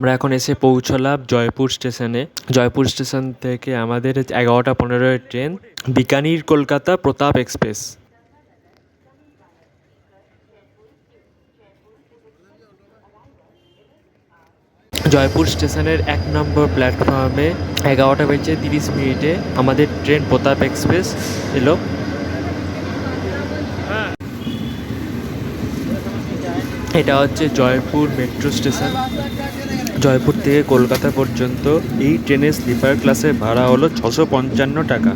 আমরা এখন এসে পৌঁছলাম জয়পুর স্টেশনে। জয়পুর স্টেশন থেকে আমাদের 11:15 ট্রেন বিকানির কলকাতা প্রতাপ এক্সপ্রেস। জয়পুর স্টেশনের 1 নম্বর প্ল্যাটফর্মে 11:30 আমাদের ট্রেন প্রতাপ এক্সপ্রেস এলো। এটা হচ্ছে জয়পুর মেট্রো স্টেশন। জয়পুর থেকে কলকাতা পর্যন্ত এই ট্রেনের স্লিপার ক্লাসের ভাড়া হলো 655 টাকা।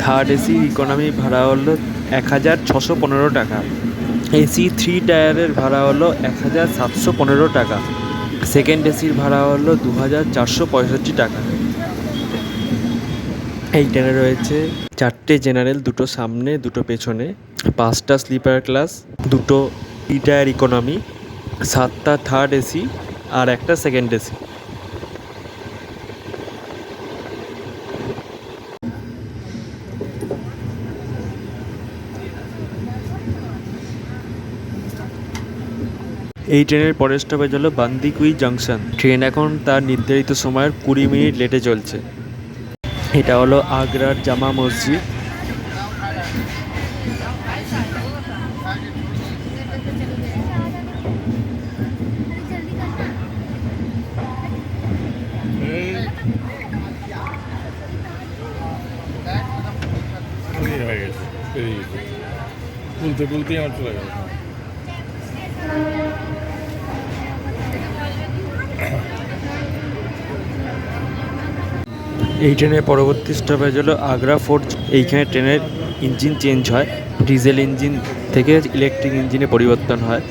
থার্ড এসি ইকোনমি ভাড়া হলো 1615 টাকা। এসি 3 টায়ারের ভাড়া হলো 1715 টাকা। সেকেন্ড এসির ভাড়া হলো 2465 টাকা। এই ট্রেনে রয়েছে 4টে জেনারেল, 2টো সামনে 2টো পেছনে, 5টা স্লিপার ক্লাস, 2টো 3 টায়ার ইকোনমি, 7টা থার্ড এসি আর একটা সেকেন্ড এসি। এই ট্রেনের পরের স্টপেজ হলো বান্দিকুই জাংশন। ট্রেন এখন তার নির্ধারিত সময়ের 20 মিনিট লেটে চলছে। এটা হলো আগ্রার জামা মসজিদ। খুলতে খুলতেই আমার চলে গেল। এই ট্রেনের পরবর্তী স্টপেজ হলো আগ্রা ফোর্ট। এইখানে ট্রেনের ইঞ্জিন চেঞ্জ হয়, ডিজেল ইঞ্জিন থেকে ইলেকট্রিক ইঞ্জিনে পরিবর্তন হয়।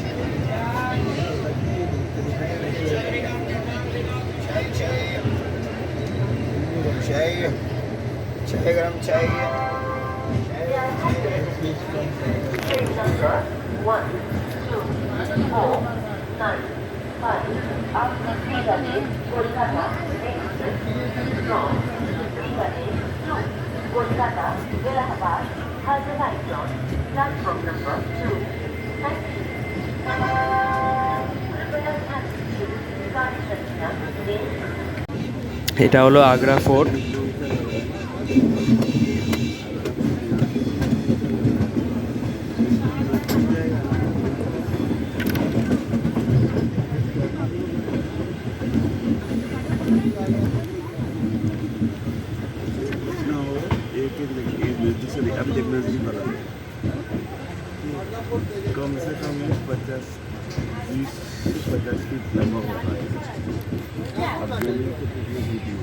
এটা হলো আগ্রা ফোর্ট। अभी देखना नहीं पड़ा। कम से कम 20-50 फीट लंबा होगा। अब जमीन को कितनी वीडियो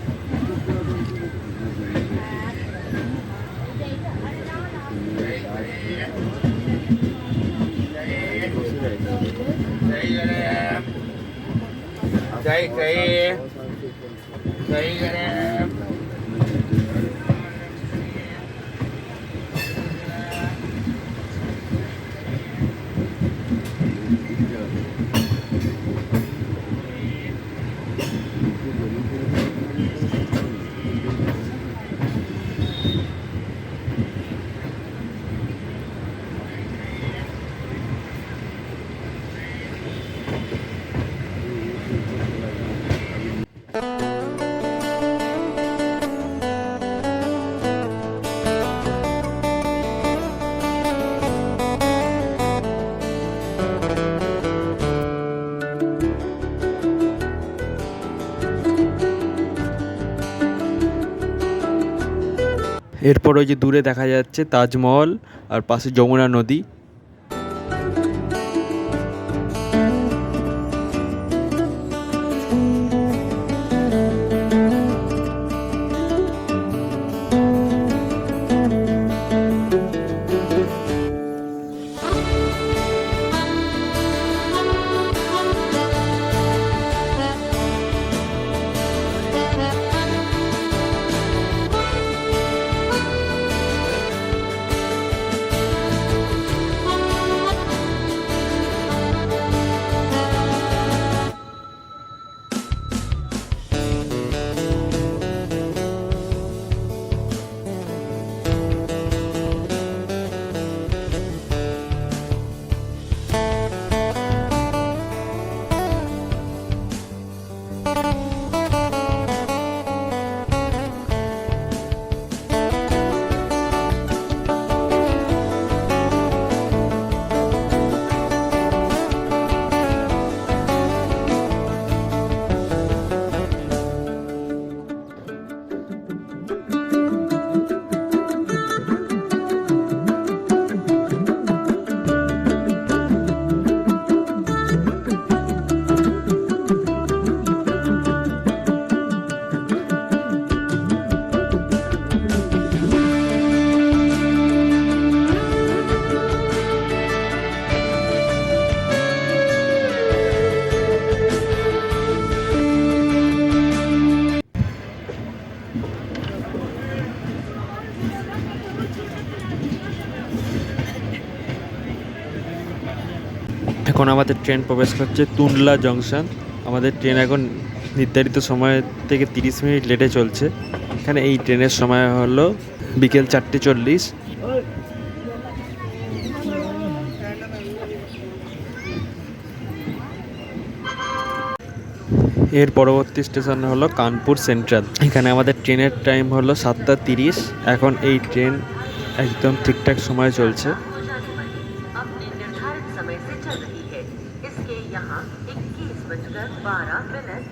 এরপর ওই যে দূরে দেখা যাচ্ছে তাজমহল আর পাশে যমুনা নদী। এখন আমাদের ট্রেন প্রবেশ করছে তুনলা জংশন। আমাদের ট্রেন এখন নির্ধারিত সময় থেকে 30 মিনিট লেটে চলছে। এখানে এই ট্রেনের সময় হলো বিকেল 4:40। এর পরবর্তী স্টেশন হলো কানপুর সেন্ট্রাল। এখানে আমাদের ট্রেনের টাইম হলো 7:30। এখন এই ট্রেন একদম ঠিকঠাক সময় চলছে। अपने निर्धारित समय से चल रही है। इसके यहाँ 21:12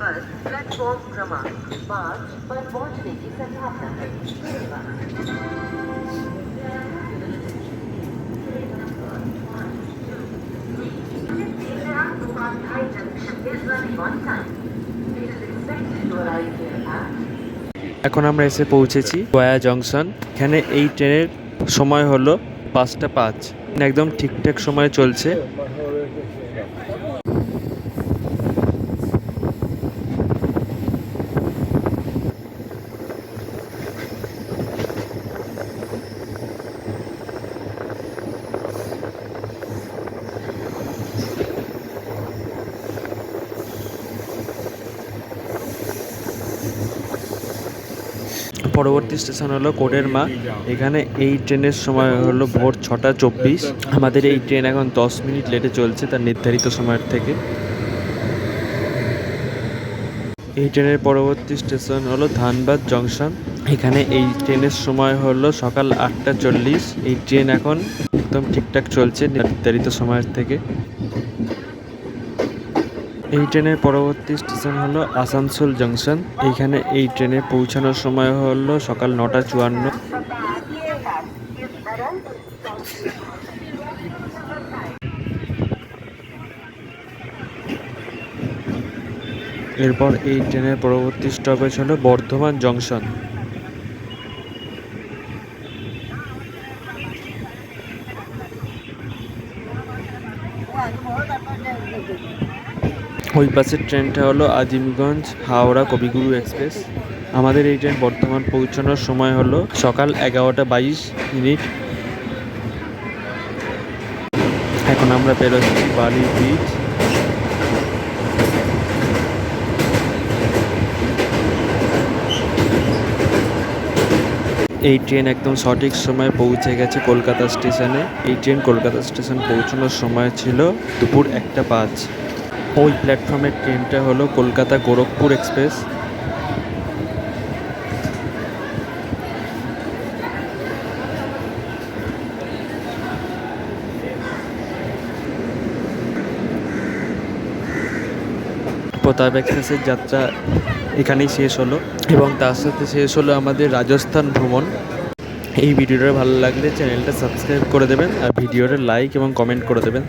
पर प्लेटफॉर्म क्रमांक 5 पर पहुँचने की संभावना है। धन्यवाद। এখন আমরা এসে পৌঁছেছি গয়া জংশন। এখানে এই ট্রেনের সময় হলো 5:05। একদম ঠিকঠাক সময় চলছে। পরবর্তী স্টেশন হলো কোডেরমা। এখানে এই ট্রেনের সময় হলো ভোর 6:24। আমাদের এই ট্রেন এখন 10 মিনিট লেটে চলছে তার নির্ধারিত সময়ের থেকে। এই ট্রেনের পরবর্তী স্টেশন হলো ধানবাদ জংশন। এখানে এই ট্রেনের সময় হলো সকাল 8:40। এই ট্রেন এখন একদম ঠিকঠাক চলছে নির্ধারিত সময়ের থেকে। এই ট্রেনের পরবর্তী স্টেশন হলো আসানসোল জংশন। এইখানে এই ট্রেনে পৌঁছানোর সময় হলো সকাল 9:54। এরপর এই ট্রেনের পরবর্তী স্টপেজ হলো বর্ধমান জংশন। ওই পাশের ট্রেনটা হলো আজিমগঞ্জ হাওড়া কবিগুরু এক্সপ্রেস। আমাদের এই ট্রেন বর্ধমান পৌঁছানোর সময় হলো সকাল 11:22। এখন আমরা বেরোচ্ছি বালি ব্রিজ। এই ট্রেন একদম সঠিক সময়ে পৌঁছে গেছে কলকাতা স্টেশনে। এই ট্রেন কলকাতা স্টেশন পৌঁছানোর সময় ছিল দুপুর 1:05। ওই প্ল্যাটফর্মের ট্রেনটা হলো কলকাতা গোরখপুর এক্সপ্রেস। প্রতাপ এক্সপ্রেসের যাত্রা এখানেই শেষ হলো এবং তার সাথে শেষ হলো আমাদের রাজস্থান ভ্রমণ। এই ভিডিওটা ভালো লাগলে চ্যানেলটা সাবস্ক্রাইব করে দেবেন আর ভিডিওটা লাইক এবং কমেন্ট করে দেবেন।